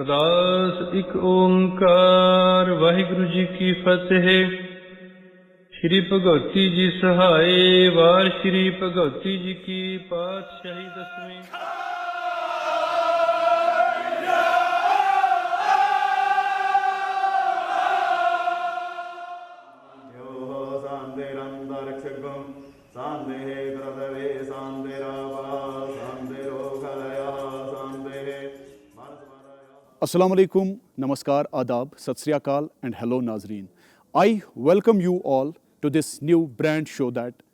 ਅਰਦਾਸ ਇੱਕ ਓੰਕਾਰ ਵਾਹਿਗੁਰੂ ਜੀ ਕੀ ਫਤਿਹ। ਸ਼੍ਰੀ ਭਗਵਤੀ ਜੀ ਸਹਾਏ ਵਾਰ ਸ਼੍ਰੀ ਭਗਵਤੀ ਜੀ ਕੀ ਪਾਤਸ਼ਾਹੀ ਦਸਵੀਂ। Assalamu alaikum, namaskar, adab, sat sri akal and hello Nazreen. I welcome you all to this new brand show that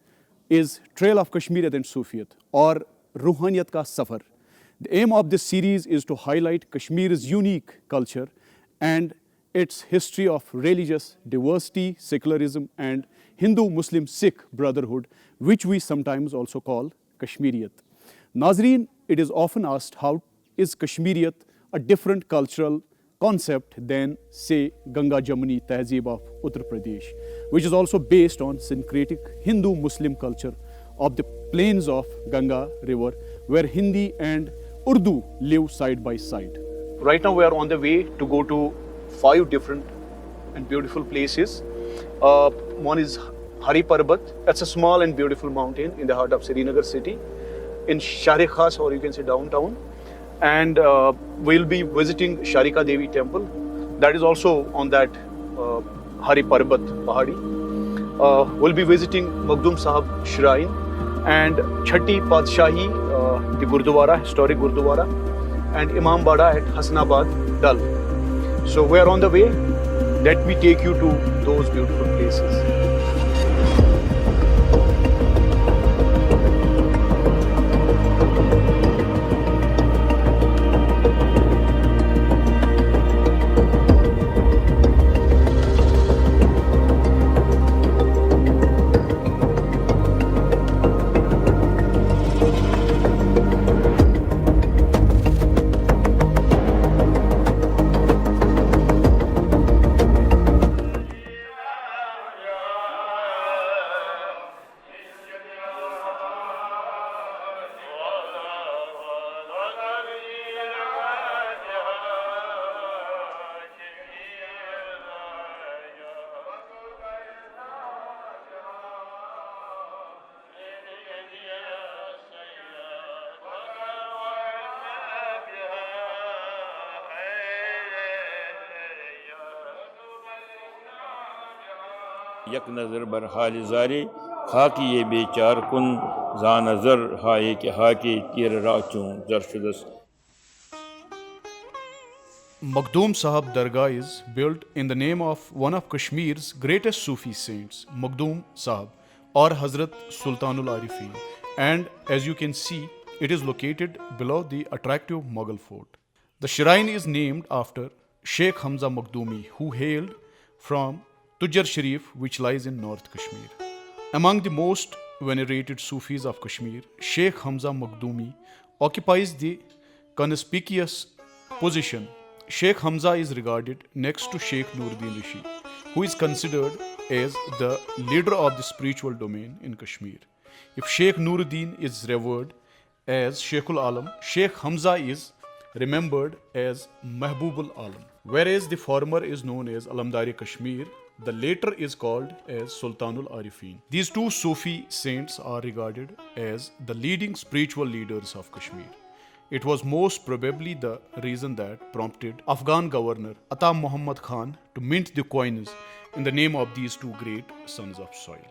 is Trail of Kashmiriyat and Sufiyat or Ruhaniyat Ka Safar. The aim of this series is to highlight Kashmir's unique culture and its history of religious diversity, secularism and Hindu-Muslim Sikh brotherhood, which we sometimes also call Kashmiriyat. Nazreen, it is often asked, how is Kashmiriyat a different cultural concept than, say, Ganga Jamuni Tehzeeb of Uttar Pradesh, which is also based on syncretic Hindu-Muslim culture of the plains of Ganga river, where Hindi and Urdu live side by side. Right now we are on the way to go to 5 different and beautiful places. One is Hari Parbat. That's a small and beautiful mountain in the heart of Srinagar city, in Share Khas, or you can say downtown. And we'll be visiting Sharika Devi temple. That is also on that Hari Parbat Pahadi. We'll be visiting Makhdoom Sahab Shrine and Chhatti Padshahi, the Gurdwara, historic Gurdwara, and Imam Bada at Hasnabad, Dal. So we are on the way. Let me take you to those beautiful places. یک نظر بر حال زاری خاکی یہ بیچار کن زا نظر ہائے کہ hockey تیر راچوں زر شدس. Makhdoom Sahab Dargah is built in the name of one of Kashmir's greatest Sufi saints, Makhdoom Sahab or Hazrat Sultanul Arifin, and as you can see, it is located below the attractive Mughal fort. The shrine is named after Sheikh Hamza Makhdumi, who hailed from Tujjar Sharif, which lies in North Kashmir. Among the most venerated Sufis of Kashmir, Sheikh Hamza Makhdumi occupies the conspicuous position. Sheikh Hamza is regarded next to Sheikh Nuruddin Rishi, who is considered as the leader of the spiritual domain in Kashmir. If Sheikh Nuruddin is revered as Sheikhul Alam, Sheikh Hamza is remembered as Mahbubul Alam. Whereas the former is known as Alamdari Kashmir, the latter is called as Sultanul Arifin. These two Sufi saints are regarded as the leading spiritual leaders of Kashmir. It was most probably the reason that prompted Afghan governor Ata Muhammad Khan to mint the coins in the name of these two great sons of soil.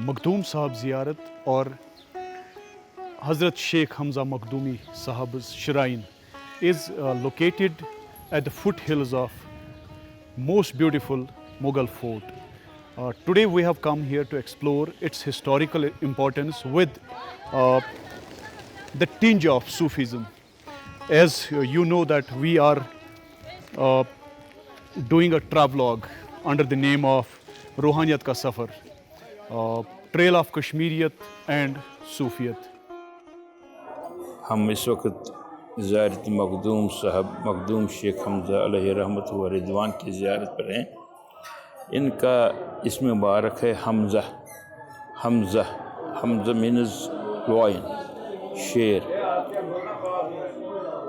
Makhdoom Sahab Ziyarat or Hazrat Sheikh Hamza Makhdumi Sahab's shrine is located at the foothills of most beautiful Mughal fort. Today we have come here to explore its historical importance with the tinge of Sufism. As you know that we are doing a travelogue under the name of Ruhaniyat Ka Safar, Trail of Kashmiriyat and Sufiyat. ہم اس وقت زیارت مخدوم صاحب مخدوم شیخ حمزہ علیہ رحمۃ و رضوان کی زیارت پر ہیں. ان کا اسم مبارک ہے حمزہ. حمزہ مینز لائن، شیر.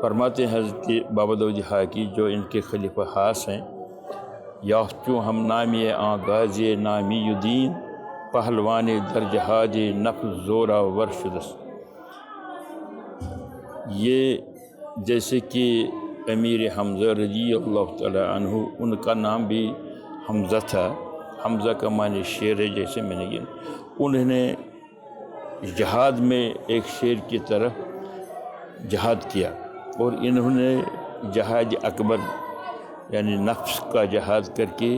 فرماتے ہیں حضرت بابا داؤد حاکی جو ان کے خلیفہ خاص ہیں، یافتوں ہم نامی آغاز نامی دین، پہلوان در جہاد نفل زورا ورشدس. یہ جیسے کہ امیر حمزہ رضی اللہ تعالیٰ عنہ، ان کا نام بھی حمزہ تھا. حمزہ کا معنی شیر ہے، جیسے میں نے یہ انہوں نے جہاد میں ایک شیر کی طرح جہاد کیا، اور انہوں نے جہاد اکبر یعنی نفس کا جہاد کر کے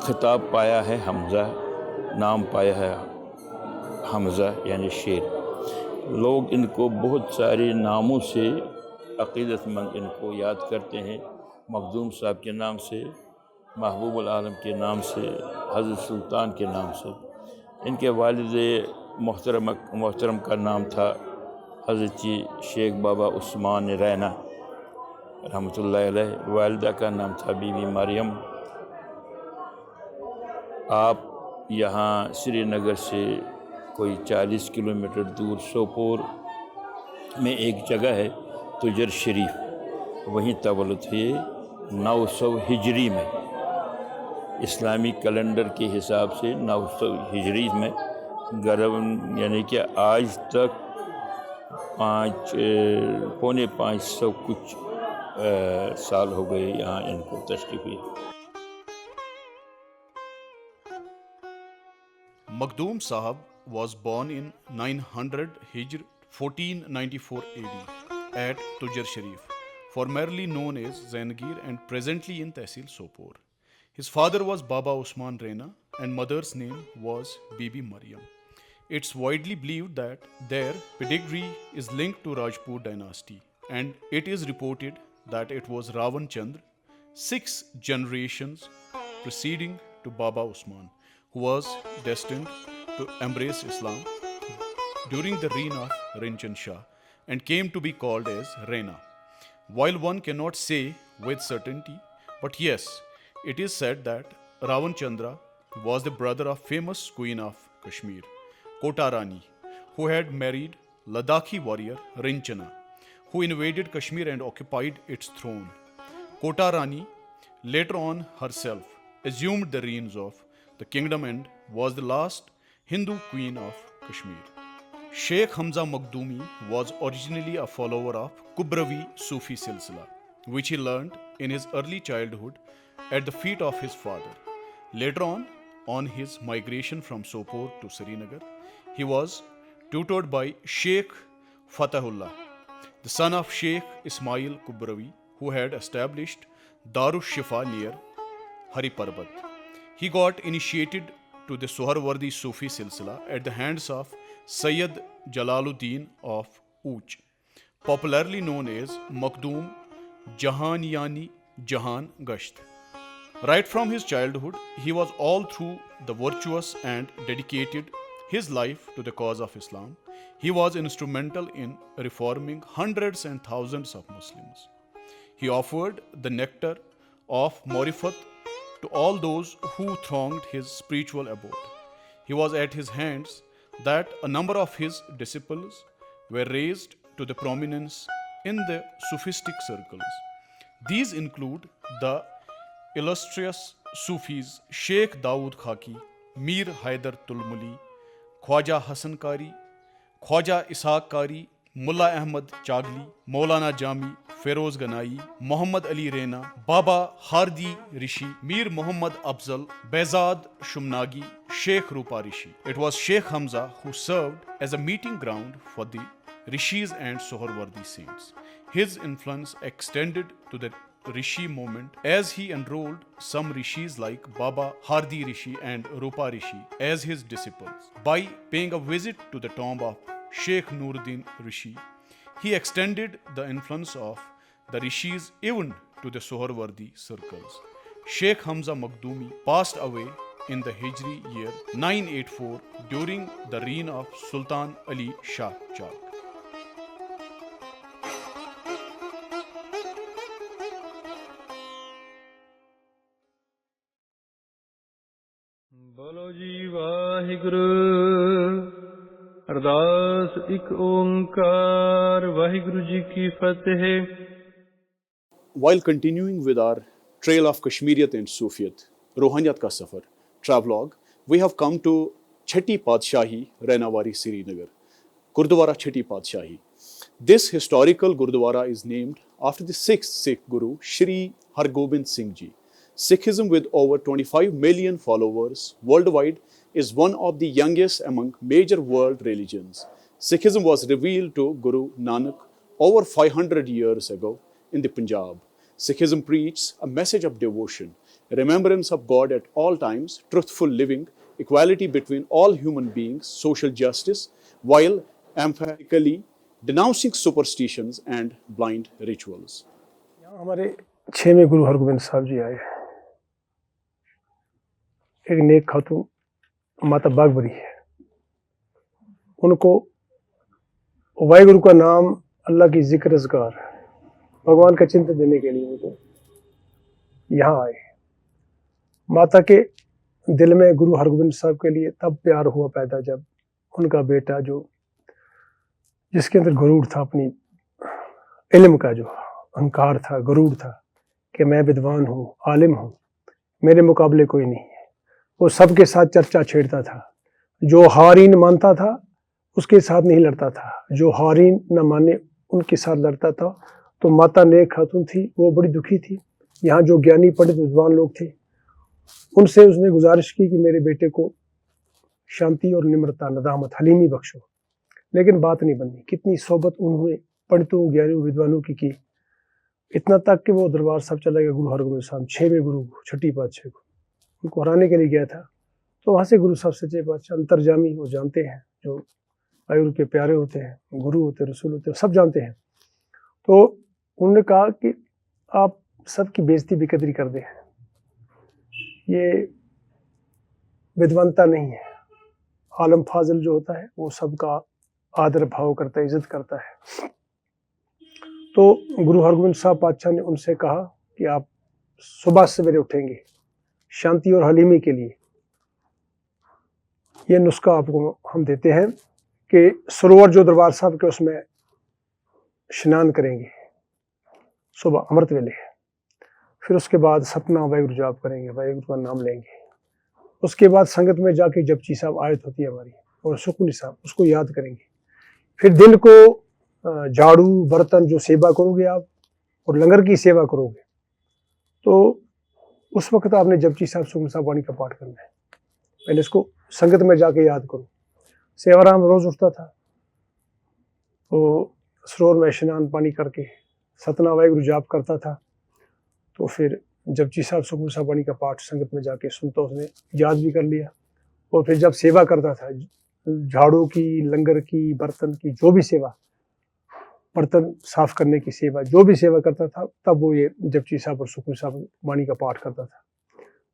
خطاب پایا ہے، حمزہ نام پایا ہے، حمزہ یعنی شیر. لوگ ان کو بہت سارے ناموں سے عقیدت مند ان کو یاد کرتے ہیں، مخدوم صاحب کے نام سے، محبوب العالم کے نام سے، حضرت سلطان کے نام سے. ان کے والد محترم کا نام تھا حضرت شیخ بابا عثمان رینا رحمۃ اللہ علیہ. والدہ کا نام تھا بی بی مریم. آپ یہاں سری نگر سے کوئی 40 کلومیٹر دور سوپور میں ایک جگہ ہے تجر شریف، وہیں تولد ہوئے 900 ہجری میں، اسلامی کیلنڈر کے حساب سے 900 ہجری میں. یعنی کہ آج تک 500 کچھ سال ہو گئے یہاں ان کو تشریف ہوئی. Makhdoom Sahab was born in 900 Hijr 1494 AD at Tujar Sharif, formerly known as Zaingir and presently in Tehsil Sopore. His father was Baba Usman Rena and mother's name was Bibi Maryam. It's widely believed that their pedigree is linked to Rajput dynasty, and it is reported that it was Ravan Chandra, 6 generations preceding to Baba Usman, who was destined to embrace Islam during the reign of Rinchen Shah and came to be called as Rena. While one cannot say with certainty, but yes, it is said that Ravan Chandra was the brother of famous Queen of Kashmir, Kota Rani, who had married Ladakhi warrior Rinchana, who invaded Kashmir and occupied its throne. Kota Rani later on herself assumed the reins of the kingdom and was the last Hindu queen of Kashmir. Sheikh Hamza Makhdumi was originally a follower of Kubrawi Sufi Silsila, which he learned in his early childhood at the feet of his father. Later on his migration from Sopore to Srinagar, he was tutored by Sheikh Fatahullah, the son of Sheikh Ismail Kubrawi, who had established Darus Shifa near Hariparbat. He got initiated to the Suharwardi Sufi Silsila at the hands of Sayyid Jalaluddin of Ooch, popularly known as Makhdoom Jahaniyani Jahan Gasht. Right from his childhood, he was all through the virtuous and dedicated his life to the cause of Islam. He was instrumental in reforming hundreds and thousands of Muslims. He offered the nectar of Marifat to all those who thronged his spiritual abode. He was at his hands that a number of his disciples were raised to the prominence in the Sufistic circles. These include the illustrious Sufis Sheikh Dawood Khaki, Mir Haidar Tulmuli, Khwaja Hasan Kari, Khwaja Ishaq Kari, Mullah Ahmad Chagli, Maulana Jami, Feroz Ganai, Muhammad Ali Rena, Baba Hardi Rishi, Mir Muhammad Afzal, Behzad Shumnagi, Sheikh Rupa Rishi. It was Sheikh Hamza who served as a meeting ground for the Rishis and Soharwardi saints. His influence extended to the Rishi movement as he enrolled some Rishis like Baba Hardi Rishi and Rupa Rishi as his disciples. By paying a visit to the tomb of Sheikh Nuruddin Rishi, he extended the influence of the Rishis even to the Soharwardi circles. Sheikh Hamza Makhdumi passed away in the Hijri year 984 during the reign of Sultan Ali Shah Chak. ਬੋਲੋ ਜੀ ਵਾਹਿਗੁਰੂ ਅਰਦਾਸ ਇੱਕ ਓੰਕਾਰ ਵਾਹਿਗੁਰੂ ਜੀ ਕੀ ਫਤਿਹ। While continuing with our trail of Kashmiriyat and Sufiyat, Rohaniyat ka safar, travelogue, we have come to Chhati Padshahi, Rainawari, Srinagar, Gurdwara Chhati Padshahi. This historical Gurdwara is named after the 6th Sikh Guru, Shri Hargobind Singh Ji. Sikhism, with over 25 million followers worldwide, is one of the youngest among major world religions. Sikhism was revealed to Guru Nanak over 500 years ago in the Punjab. Sikhism preaches a message of devotion, remembrance of God at all times, truthful living, equality between all human beings, social justice, while emphatically denouncing superstitions and blind rituals. यहाँ हमारे 6वें गुरु हरगोबिंद साहब जी आए। एक नेक खातून माता बागबरी है, उनको वाहिगुरु का नाम, अल्लाह की जिक्र अज़कार, भगवान का चिंतन देने के लिए उनको यहाँ आए। माता के दिल में गुरु हरगोबिंद साहब के लिए तब प्यार हुआ पैदा जब उनका बेटा, जो जिसके अंदर गरूर था, अपनी इल्म का जो अहंकार था, गरूर था कि मैं विद्वान हूँ, आलिम हूँ, मेरे मुकाबले कोई नहीं है, वो सबके साथ चर्चा छेड़ता था। जो हारीन मानता था उसके साथ नहीं लड़ता था, जो हारीन न माने उनके साथ लड़ता था। तो माता नेक खातून थी, वो बड़ी दुखी थी। यहाँ जो ज्ञानी पंडित विद्वान लोग थे, उनसे उसने गुजारिश की कि मेरे बेटे को शांति और निम्रता, नदामत, हलीमी बख्शो, लेकिन बात नहीं बनी। कितनी सोबत उन्होंने पंडितों, ज्ञानियों, विद्वानों की, इतना तक कि वो दरबार साहब चला गया गुरु हरगोबिंद साहब, 6वें गुरु, छठी पातशाही को उनको हराने के लिए गया था। तो वहाँ से गुरु साहब सच्चे पातशाह अंतर्जामी, वो जानते हैं, जो वाहिगुरु के प्यारे होते हैं, गुरु होते हैं, रसूल होते हैं, सब जानते हैं। तो उन्होंने कहा कि आप सबकी बेइज्जती बेकदरी कर दें, ये विद्वानता नहीं है। आलम फाजिल जो होता है वो सबका आदर भाव करता है, इज्जत करता है। तो गुरु हरगोबिंद साहब पातशाह ने उनसे कहा कि आप सुबह सवेरे उठेंगे शांति और हलीमी के लिए, ये नुस्खा आपको हम देते हैं कि सरोवर जो दरबार साहब के, उसमें स्नान करेंगे सुबह अमृत वेले, फिर उसके बाद सपना वाहिगुरु जाप करेंगे, वाहिगुरु का नाम लेंगे। उसके बाद संगत में जाके जपची साहब आयत होती है हमारी, और सुकूनी साहब, उसको याद करेंगे। फिर दिन को झाड़ू बर्तन जो सेवा करोगे आप, और लंगर की सेवा करोगे, तो उस वक्त आपने जपची साहब, सुकूनी साहब वाणी का पाठ करना है। पहले इसको संगत में जाके याद करो। सेवाराम रोज उठता था, तो सरोवर में स्नान पानी करके सतना वाहिगुरु जाप करता था। तो फिर जपजी साहब, सुकूनी साहब वाणी का पाठ संगत में जाके सुनता, उसने याद भी कर लिया। और फिर जब सेवा करता था, झाड़ू की, लंगर की, बर्तन की, जो भी सेवा, बर्तन साफ करने की सेवा, जो भी सेवा करता था, तब वो ये जपजी साहब और सुकूनी साहब वाणी का पाठ करता था।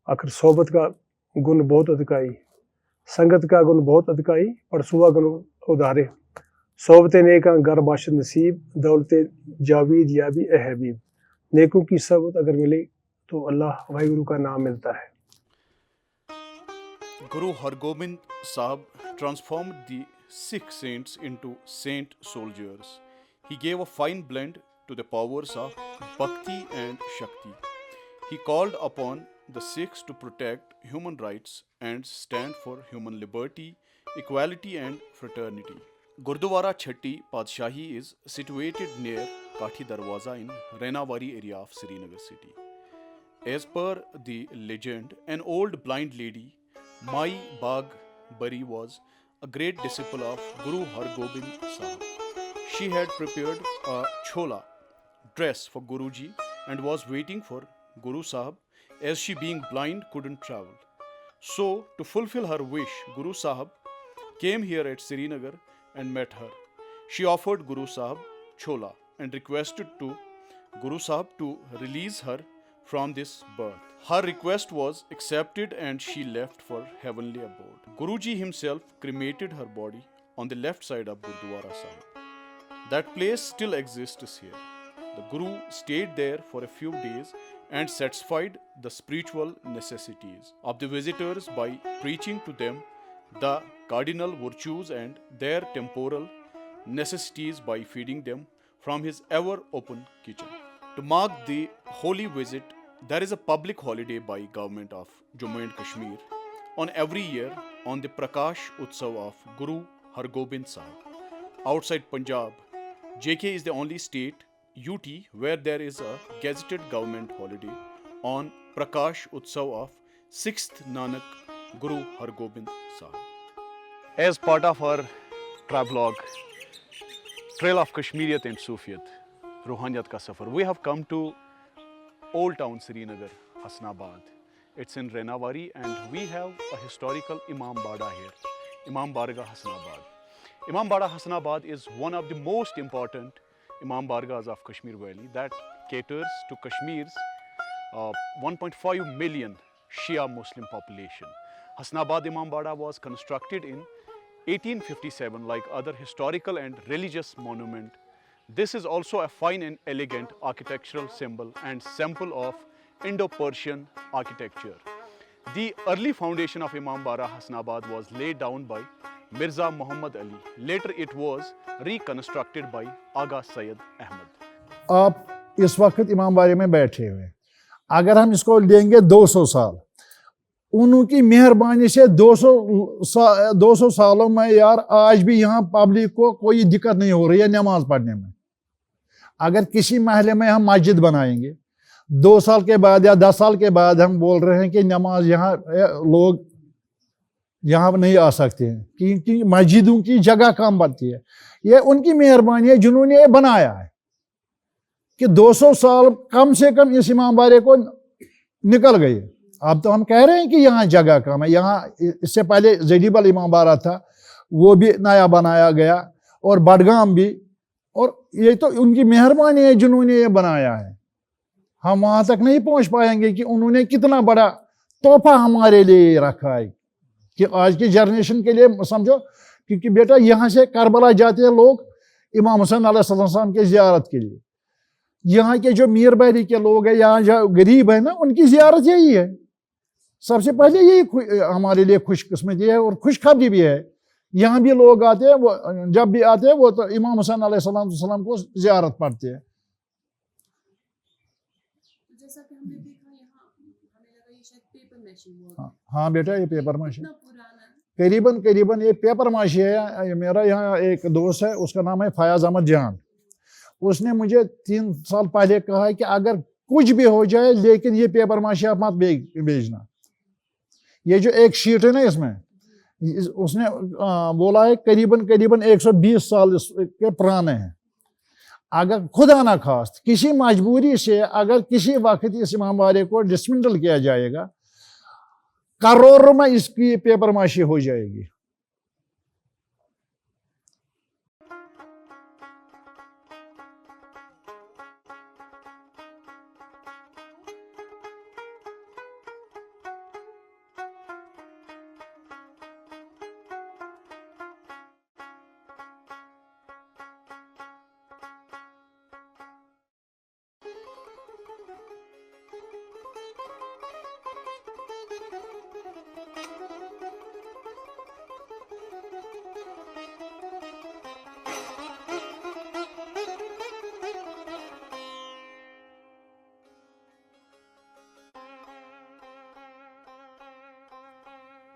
आखिर सोबत का गुण बहुत अधिकाई, संगत का गुण बहुत अधिकाई, पर सुबह गुण उधारे, सोबते नेक घर बाशद नसीब, दौलते जावीद याबी ए हबीब। नेकों की सोबत अगर मिले तो अल्लाह वाहिगुरु का नाम मिलता है। Guru Hargobind Sahib transformed the Sikh saints into saint soldiers. He gave a fine blend to the powers of Bhakti and Shakti. He called upon the Sikhs to protect human rights and stand for human liberty, equality and fraternity. Gurdwara Chhati Padshahi is situated near Kathi Darwaza in Rainawari area of Srinagar city. As per the legend, an old blind lady, Mai Bag Bari, was a great disciple of Guru Hargobind Sahib. She had prepared a chola dress for Guruji and was waiting for Guru Sahib, as she being blind couldn't travel. So, to fulfill her wish, Guru Sahib came here at Srinagar and met her. She offered Guru Sahib chola and requested to Guru Sahib to release her from this birth. Her request was accepted and she left for heavenly abode. Guruji himself cremated her body on the left side of Gurdwara Sahib. That place still exists here. The Guru stayed there for a few days and satisfied the spiritual necessities of the visitors by preaching to them the cardinal virtues and their temporal necessities by feeding them from his ever open kitchen. To mark the holy visit, there is a public holiday by government of Jammu and Kashmir on every year on the Prakash Utsav of Guru Hargobind Sahib. Outside Punjab, JK is the only state UT where there is a gazetted government holiday on Prakash Utsav of 6th Nanak Guru Hargobind Sahib. As part of our travelogue, Trail of Kashmiriyat and Sufiyat, Ruhaniyat ka Safar, we have come to Old Town Srinagar, Hasnabad. It's in Renawari and we have a historical Imam Bada here, Imam Bargah Hasnabad. Imam Bada Hasnabad is one of the most important Imam Bargahs of Kashmir Valley that caters to Kashmir's 1.5 million Shia Muslim population. Hasnabad Imam Bada was constructed in 1857 like other historical and religious monument. This is also a fine and elegant architectural symbol and sample of Indo-Persian architecture. The early foundation of Imam Bara Hasnabad was laid down by Mirza Muhammad Ali. Later it was reconstructed by Aga Syed Ahmed. आप इस वक्त इमाम बारे में बैठे हुए, अगर हम इसको लेंगे 200 साल, उनकी मेहरबानी से 200 सालों में यार आज भी यहाँ पब्लिक को कोई दिक्कत नहीं हो रही है नमाज पढ़ने में। अगर किसी महल्ले में हम मस्जिद बनाएंगे 2 साल के बाद या 10 साल के बाद हम बोल रहे हैं कि नमाज यहाँ लोग यहाँ नहीं आ सकते हैं क्योंकि मस्जिदों की जगह कम बनती है। ये उनकी मेहरबानी है जिन्होंने ये बनाया है कि 200 साल कम से कम इस इमाम बारे को निकल गए। अब तो हम कह रहे हैं कि यहाँ जगह कम है। यहाँ इससे पहले जडीबल इमाम बारा था, वो भी नया बनाया गया, और बडगाम भी, और ये तो उनकी मेहरबानी है जिन्होंने ये बनाया है। हम वहाँ तक नहीं पहुँच पाएंगे कि उन्होंने कितना बड़ा तोहफा हमारे लिए रखा है कि आज की जनरेशन के लिए समझो, क्योंकि बेटा यहाँ से करबला जाते हैं लोग इमाम हुसैन अलैहिस्सलाम के ज़ियारत के लिए। यहाँ के जो मीर बैरी के लोग हैं, यहाँ जो गरीब है ना, उनकी ज़ियारत यही है। सबसे पहले यही हमारे लिए खुशकिस्मती है और खुशखबरी भी है। यहाँ भी लोग आते हैं, वो जब भी आते हैं वो तो इमाम हुसैन अलैहिस्सलाम को ज़ियारत पढ़ते हैं। जैसा कि हमने देखा यहाँ, हमें लगा ये शायद पेपर मैशी हुआ। हाँ बेटा, ये पेपर माशी पुराना करीबन ये पेपर माशी है। मेरा यहाँ एक दोस्त है, उसका नाम है फयाज अहमद जान। उसने मुझे 3 साल पहले कहा है कि अगर कुछ भी हो जाए लेकिन ये पेपर माशी आप मत भेजना। ये जो एक शीट है ना इसमें, उसने बोला है करीबन 120 साल के पुराने हैं। अगर खुदा ना खास्त किसी मजबूरी से अगर किसी वक्त इस इमाम बारे को डिसमेंटल किया जाएगा, करोड़ों में इसकी पेपर माशी हो जाएगी।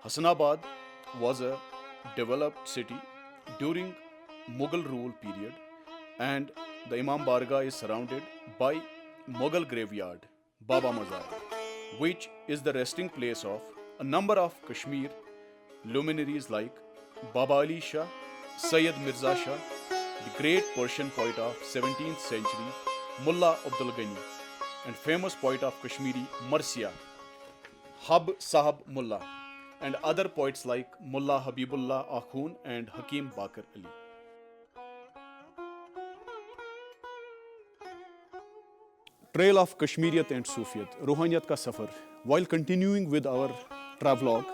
Hassanabad was a developed city during Mughal rule period, and the Imam Bargah is surrounded by Mughal graveyard, Baba Mazar, which is the resting place of a number of Kashmir luminaries like Baba Ali Shah, Sayyid Mirza Shah, the great Persian poet of 17th century, Mullah Abdul Ghani, and famous poet of Kashmiri Marsiya, Hab Sahab Mullah, and other poets like Mullah Habibullah Akhun and Hakim Bakar Ali. Trail of Kashmiriyat and Sufiyat, Ruhaniyat ka Safar. While continuing with our travelogue,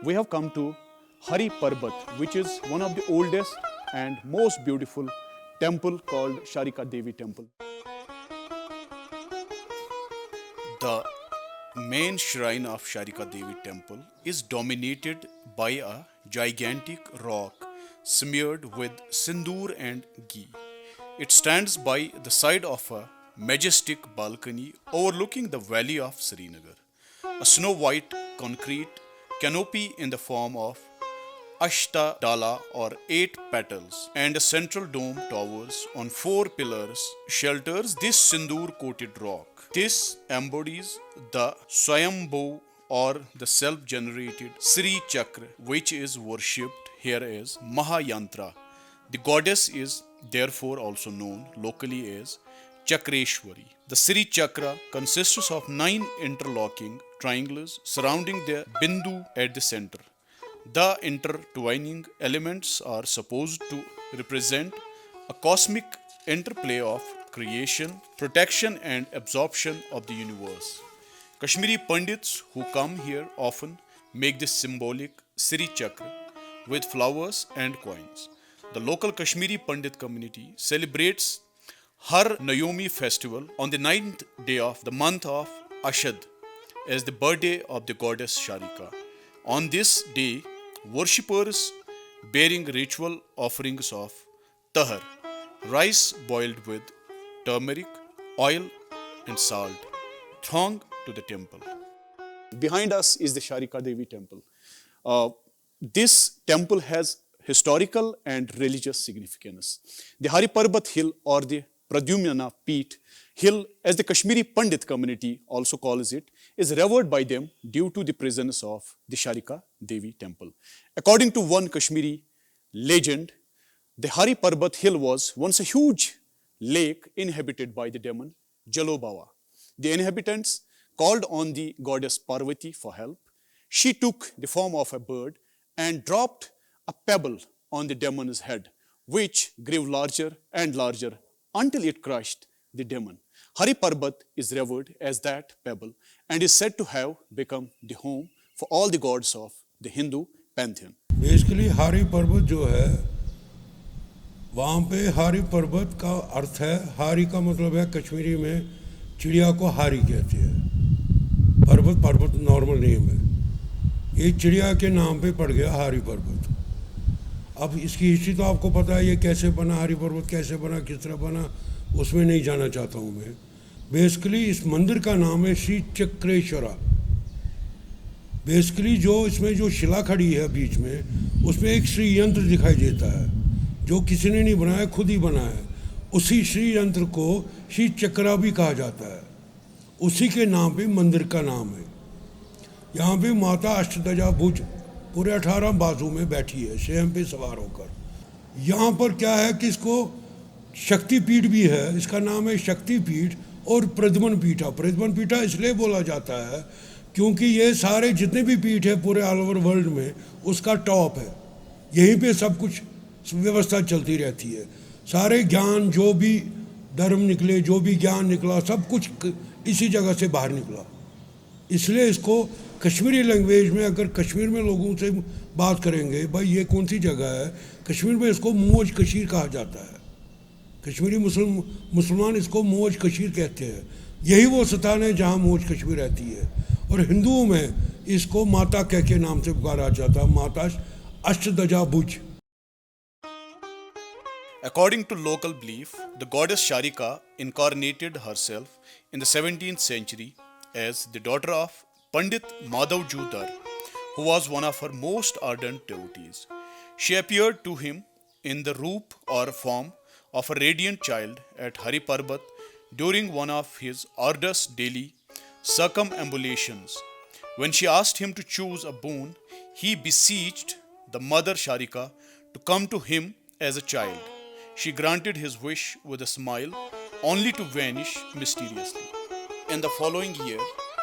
we have come to Hari Parbat, which is one of the oldest and most beautiful temple called Sharika Devi Temple. The main shrine of Sharika Devi temple is dominated by a gigantic rock smeared with sindoor and ghee. It stands by the side of a majestic balcony overlooking the valley of Srinagar. A snow white concrete canopy in the form of Ashtadala or 8 petals and a central dome towers on 4 pillars shelters this sindoor coated rock. This embodies the Swayambhu or the self generated Sri Chakra, which is worshipped here as Mahayantra. The goddess is therefore also known locally as Chakreshwari. The Sri Chakra consists of 9 interlocking triangles surrounding the Bindu at the center. The intertwining elements are supposed to represent a cosmic interplay of creation, protection, and absorption of the universe. Kashmiri Pandits who come here often make this symbolic Sri Chakra with flowers and coins. The local Kashmiri Pandit community celebrates Har Nayomi festival on the 9th day of the month of Ashad as the birthday of the goddess Sharika. On this day, worshippers bearing ritual offerings of tahar, rice boiled with turmeric, oil, and salt, throng to the temple. Behind us is the Sharika Devi temple. This temple has historical and religious significance. The Hari Parbat hill or the Pradyumna Peeth hill, as the Kashmiri Pandit community also calls it, is revered by them due to the presence of the Sharika Devi temple. According to one Kashmiri legend, the Hari Parbat hill was once a huge lake inhabited by the demon Jalobava. The inhabitants called on the goddess Parvati for help. She took the form of a bird and dropped a pebble on the demon's head, which grew larger and larger until it crushed the demon. Hari Parbat is revered as that pebble and is said to have become the home for all the gods of the Hindu pantheon. Basically हारी पर्वत जो है वहाँ पे हारी पर्वत का अर्थ है, हारी का मतलब है कश्मीरी में चिड़िया को हारी कहते हैं। पर्वत नॉर्मल नेम है, ये चिड़िया के नाम पे पड़ गया हारी पर्वत। अब इसकी हिस्ट्री तो आपको पता है, ये कैसे बना, हारी पर्वत कैसे बना, किस तरह बना, उसमें नहीं जाना चाहता हूँ मैं। बेसिकली इस मंदिर का नाम है श्री चक्रेश्वरा। बेसिकली जो इसमें जो शिला खड़ी है बीच में, उसमें एक श्री यंत्र दिखाई देता है जो किसी ने नहीं बनाया, खुद ही बना है। उसी श्री यंत्र को श्री चक्रा भी कहा जाता है, उसी के नाम पे मंदिर का नाम है। यहाँ पे माता अष्टदजा भुज पूरे 18 बाजू में बैठी है स्वयं पे सवार होकर। यहाँ पर क्या है कि इसको शक्तिपीठ भी है, इसका नाम है शक्तिपीठ और प्रद्युम्न पीठा। प्रद्युम्न पीठा इसलिए बोला जाता है क्योंकि ये सारे जितने भी पीठ है पूरे ऑल ओवर वर्ल्ड में उसका टॉप है, यहीं पे सब कुछ व्यवस्था चलती रहती है। सारे ज्ञान जो भी धर्म निकले, जो भी ज्ञान निकला, सब कुछ इसी जगह से बाहर निकला। इसलिए इसको कश्मीरी लैंग्वेज में अगर कश्मीर में लोगों से बात करेंगे, भाई ये कौन सी जगह है, कश्मीर में इसको मौज कशीर कहा जाता है। कश्मीरी मुसलमान इसको मौज कशीर कहते हैं। यही वो स्थान है जहाँ मौज कश्मीर रहती है। और हिंदुओं में इसको माता कह के नाम से पुकारा जाता है, माता अष्टदजा भुज। According to local belief, the goddess Sharika incarnated herself in the 17th century as the daughter of Pandit Madhav Judar, who was one of her most ardent devotees. She appeared to him in the roop or form of a radiant child at Hari Parbat during one of his arduous daily circumambulations. When she asked him to choose a boon, he beseeched the mother Sharika to come to him as a child. She granted his wish with a smile, only to vanish mysteriously. In the following year,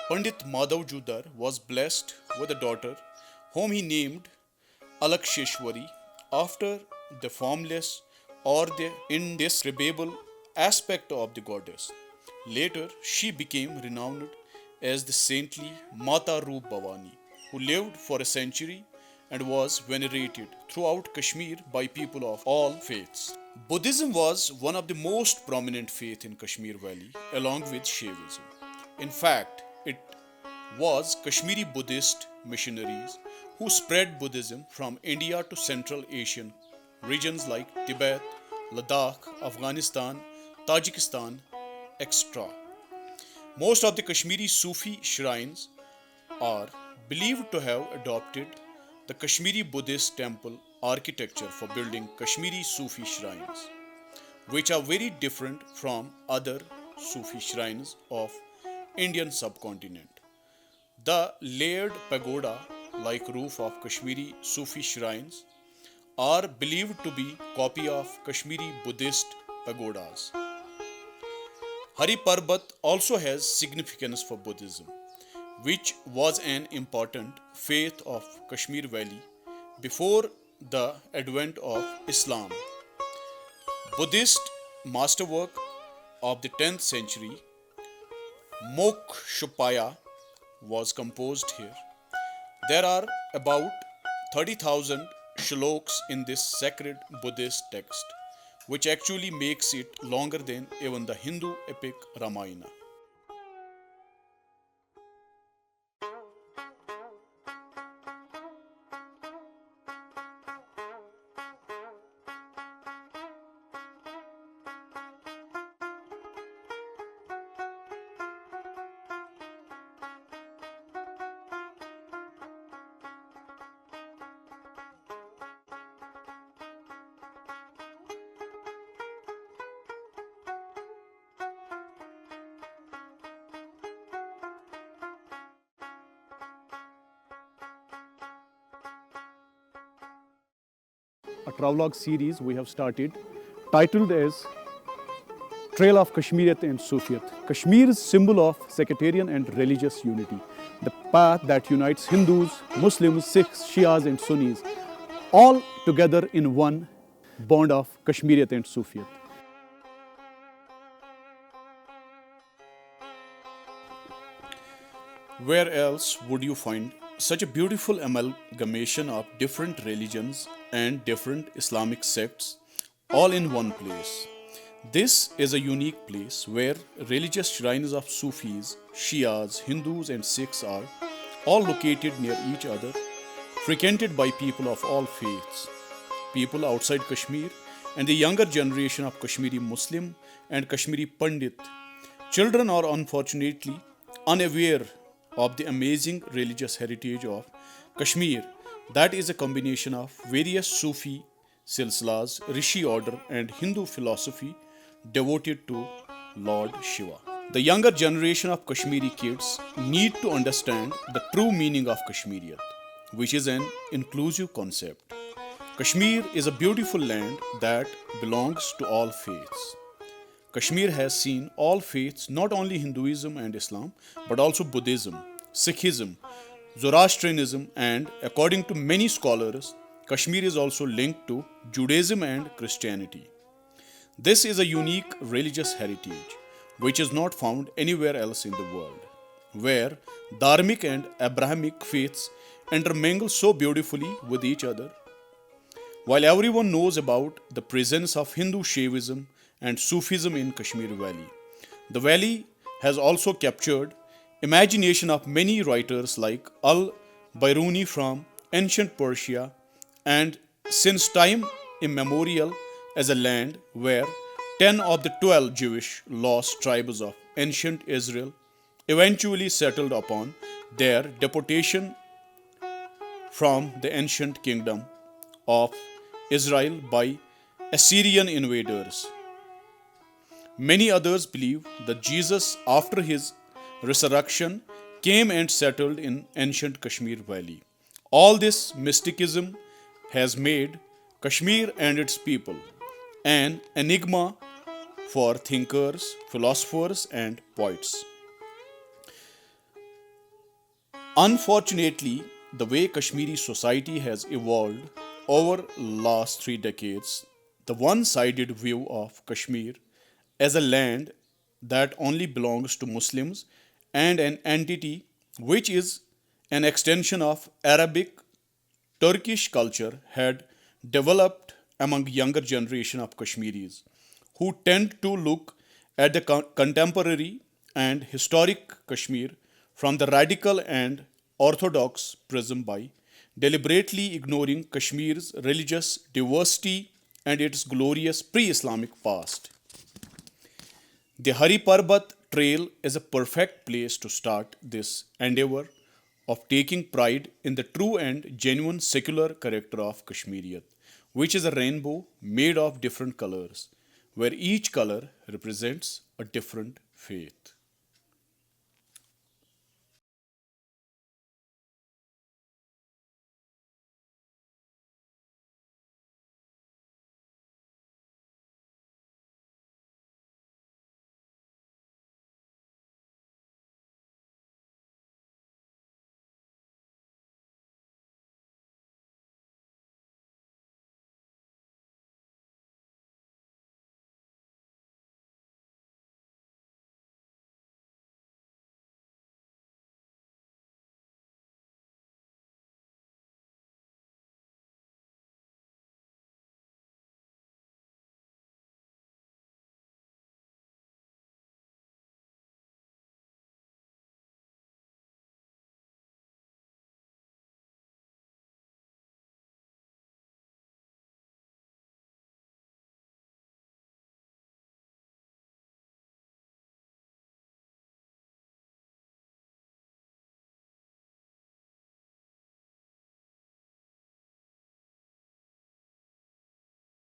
Pandit Madhav Judar was blessed with a daughter whom he named Alaksheshwari after the formless or the indescribable aspect of the goddess. Later, she became renowned as the saintly Mata Roop Bhavani, who lived for a century and was venerated throughout Kashmir by people of all faiths. Buddhism was one of the most prominent faiths in Kashmir Valley, along with Shaivism. In fact, it was Kashmiri Buddhist missionaries who spread Buddhism from India to Central Asian regions like Tibet, Ladakh, Afghanistan, Tajikistan, etc. Most of the Kashmiri Sufi shrines are believed to have adopted the Kashmiri Buddhist temple architecture for building Kashmiri Sufi shrines, which are very different from other Sufi shrines of Indian subcontinent. The layered pagoda-like roof of Kashmiri Sufi shrines are believed to be copy of Kashmiri Buddhist pagodas. Hari Parbat also has significance for Buddhism, which was an important faith of Kashmir Valley before the advent of Islam. Buddhist masterwork of the 10th century, Mokshopaya, was composed here. There are about 30,000 shloks in this sacred Buddhist text, which actually makes it longer than even the Hindu epic Ramayana. A travelogue series we have started titled as Trail of Kashmiriyat and Sufiyat. Kashmir's symbol of sectarian and religious unity. The path that unites Hindus, Muslims, Sikhs, Shias and Sunnis all together in one bond of Kashmiriyat and Sufiyat. Where else would you find such a beautiful amalgamation of different religions and different Islamic sects all in one place? This is a unique place where religious shrines of Sufis, Shias, Hindus and Sikhs are all located near each other, frequented by people of all faiths, people outside Kashmir and the younger generation of Kashmiri Muslim and Kashmiri Pandit. Children are unfortunately unaware of the amazing religious heritage of Kashmir that is a combination of various Sufi silsilas, Rishi order and Hindu philosophy devoted to Lord Shiva. The younger generation of Kashmiri kids need to understand the true meaning of Kashmiriyat, which is an inclusive concept. Kashmir is a beautiful land that belongs to all faiths. Kashmir has seen all faiths, not only Hinduism and Islam, but also Buddhism, Sikhism, Zoroastrianism, and according to many scholars, Kashmir is also linked to Judaism and Christianity. This is a unique religious heritage which is not found anywhere else in the world, where Dharmic and Abrahamic faiths intermingle so beautifully with each other. While everyone knows about the presence of Hindu Shaivism and Sufism in Kashmir Valley, the valley has also captured imagination of many writers like Al-Biruni from ancient Persia, and since time immemorial as a land where 10 of the 12 Jewish lost tribes of ancient Israel eventually settled upon their deportation from the ancient kingdom of Israel by Assyrian invaders. Many others believe that Jesus, after his resurrection, came and settled in ancient Kashmir Valley. All this mysticism has made Kashmir and its people an enigma for thinkers, philosophers, and poets. Unfortunately, the way Kashmiri society has evolved over last 3 decades, the one-sided view of Kashmir as a land that only belongs to Muslims and an entity which is an extension of Arabic Turkish culture had developed among younger generation of Kashmiris, who tend to look at the contemporary and historic Kashmir from the radical and orthodox prism by deliberately ignoring Kashmir's religious diversity and its glorious pre-Islamic past. The Hari Parbat Trail is a perfect place to start this endeavor of taking pride in the true and genuine secular character of Kashmiriyat, which is a rainbow made of different colors, where each color represents a different faith.